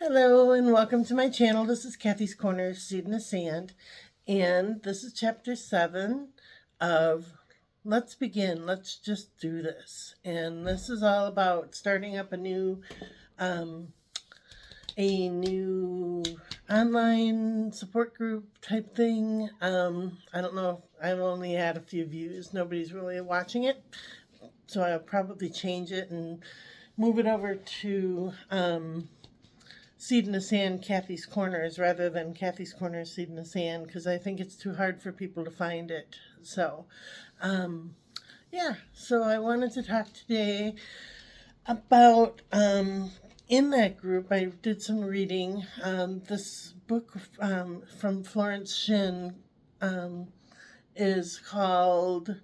Hello and welcome to my channel. This is Kathy's Corner, Seed in the Sand, and this is chapter 7 of Let's Begin, Let's Just Do This. And this is all about starting up a new online support group type thing. I don't know, I've only had a few views. Nobody's really watching it, so I'll probably change it and move it over to Seed in the Sand, Kathy's Corners, rather than Kathy's Corners, Seed in the Sand, because I think it's too hard for people to find it. So, so I wanted to talk today about, in that group, I did some reading. This book from Florence Shinn is called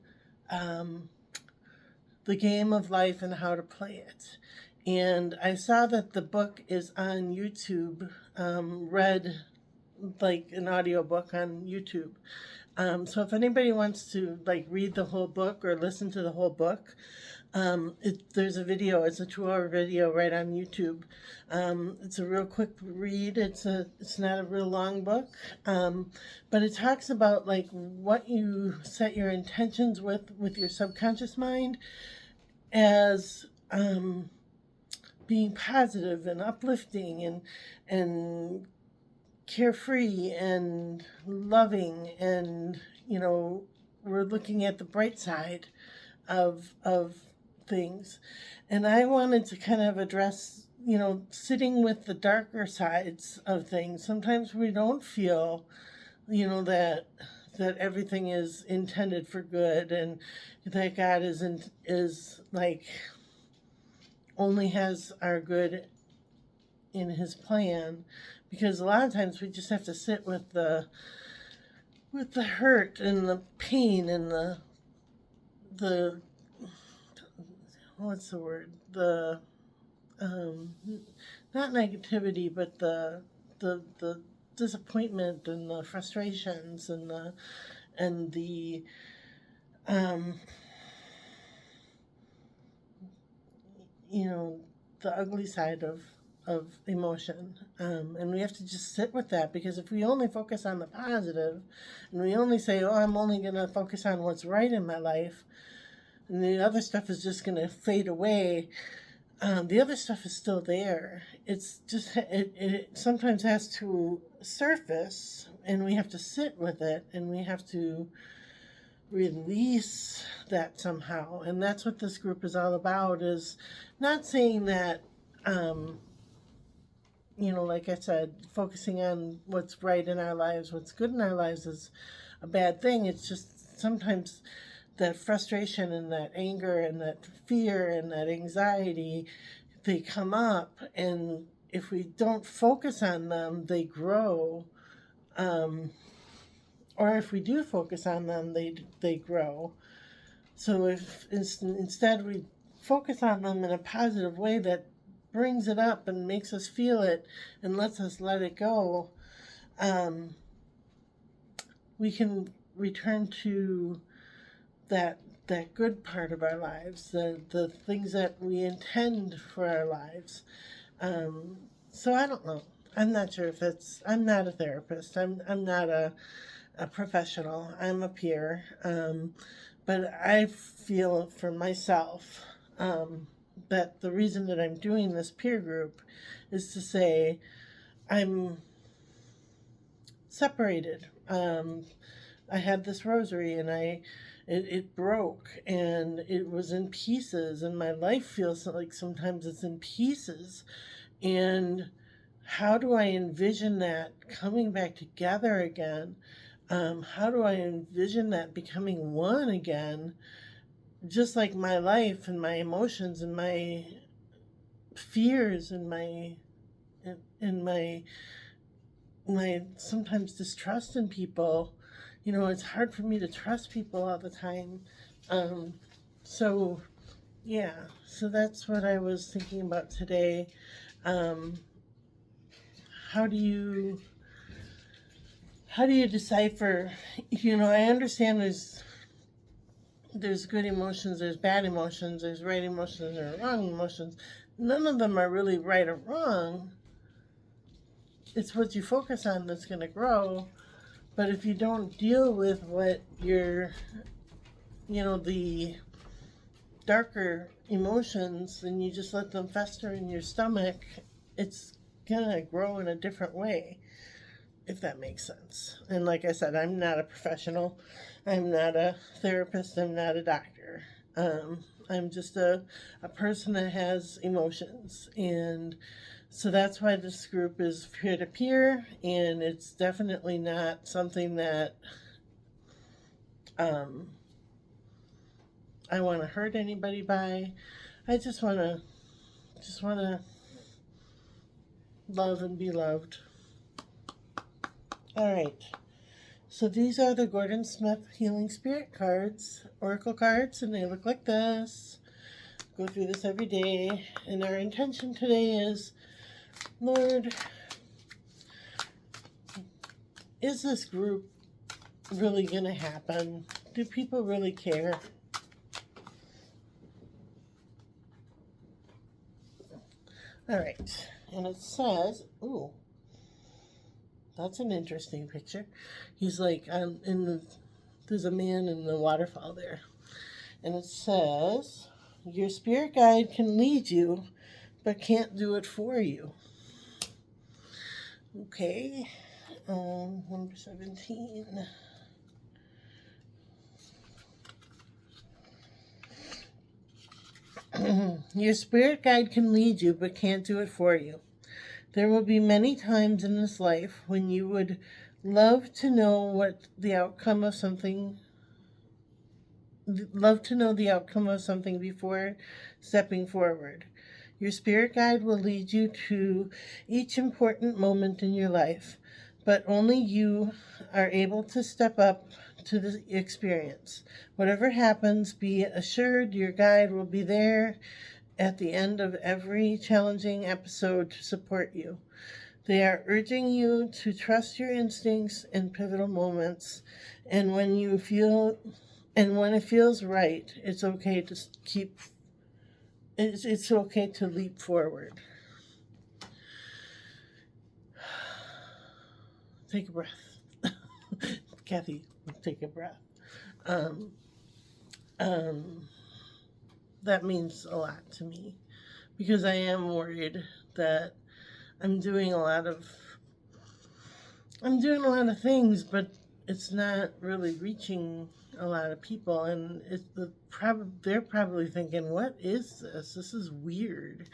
The Game of Life and How to Play It. And I saw that the book is on YouTube, read like an audiobook on YouTube. So if anybody wants to like read the whole book or listen to the whole book, there's a video. It's a 2-hour video right on YouTube. It's a real quick read. It's not a real long book, but it talks about like what you set your intentions with your subconscious mind as being positive and uplifting and carefree and loving, and we're looking at the bright side of things. And I wanted to kind of address sitting with the darker sides of things. Sometimes we don't feel that everything is intended for good, and that God is like only has our good in his plan, because a lot of times we just have to sit with the hurt and the pain and the what's the word, the not negativity, but the disappointment and the frustrations and the the ugly side of emotion. And we have to just sit with that, because if we only focus on the positive and we only say, oh, I'm only going to focus on what's right in my life, and the other stuff is just going to fade away, the other stuff is still there. It's just, it sometimes has to surface, and we have to sit with it, and we have to release that somehow. And that's what this group is all about. Is not saying that like I said, focusing on what's right in our lives, what's good in our lives, is a bad thing. It's just sometimes that frustration and that anger and that fear and that anxiety, they come up, and if we don't focus on them, they grow. Or if we do focus on them, they grow. So if instead we focus on them in a positive way that brings it up and makes us feel it and lets us let it go, we can return to that good part of our lives, the things that we intend for our lives. So I don't know. I'm not sure if I'm not a therapist. I'm not a professional. I'm a peer. But I feel for myself that the reason that I'm doing this peer group is to say I'm separated. I had this rosary, and it broke, and it was in pieces, and my life feels like sometimes it's in pieces. And how do I envision that coming back together again? How do I envision that becoming one again? Just like my life and my emotions and my fears and my sometimes distrust in people. It's hard for me to trust people all the time. So that's what I was thinking about today. How do you decipher? I understand there's good emotions, there's bad emotions, there's right emotions, there's wrong emotions. None of them are really right or wrong. it's what you focus on that's going to grow. But if you don't deal with what your, the darker emotions and you just let them fester in your stomach, it's going to grow in a different way, if that makes sense. And like I said, I'm not a professional. I'm not a therapist. I'm not a doctor. I'm just a person that has emotions. And so that's why this group is peer to peer. And it's definitely not something that I want to hurt anybody by. I just want to love and be loved. All right. So these are the Gordon Smith Healing Spirit cards, Oracle cards, and they look like this. Go through this every day. And our intention today is, Lord, is this group really going to happen? Do people really care? All right. And it says, ooh, that's an interesting picture. He's like, there's a man in the waterfall there. And it says, your spirit guide can lead you, but can't do it for you. Okay. Number 17. Your spirit guide can lead you, but can't do it for you. There will be many times in this life when you would love to know the outcome of something before stepping forward. Your spirit guide will lead you to each important moment in your life, but only you are able to step up to the experience. Whatever happens, be assured your guide will be there at the end of every challenging episode to support you. They are urging you to trust your instincts in pivotal moments, and when it feels right, it's okay to it's okay to leap forward. Take a breath. Kathy, take a breath. That means a lot to me because I am worried that I'm doing a lot of things, but it's not really reaching a lot of people, and they're probably thinking, what is this? This is weird.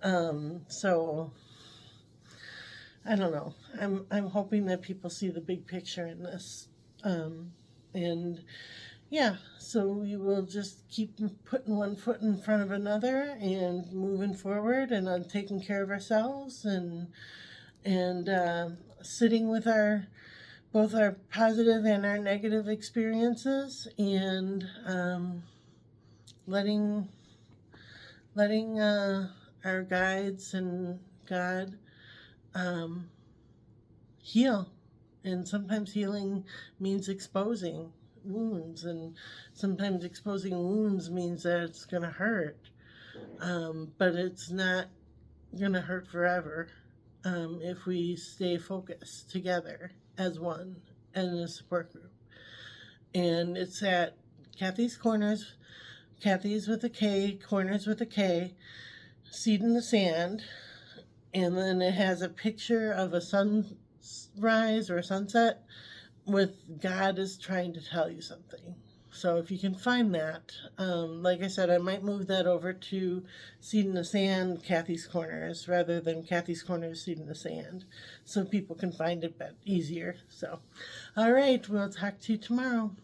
So I don't know. I'm hoping that people see the big picture in this. And yeah, so we will just keep putting one foot in front of another and moving forward and on taking care of ourselves and sitting with both our positive and our negative experiences and letting our guides and God heal. And sometimes healing means exposing wounds, and sometimes exposing wounds means that it's going to hurt, but it's not going to hurt forever if we stay focused together as one and a support group. And it's at Kathy's Corners, Kathy's with a K, Corners with a K, Seed in the Sand, and then it has a picture of a sunrise or a sunset with God is trying to tell you something. So if you can find that, like I said, I might move that over to Seed in the Sand, Kathy's Corners, rather than Kathy's Corners, Seed in the Sand, so people can find it easier. So, all right, we'll talk to you tomorrow.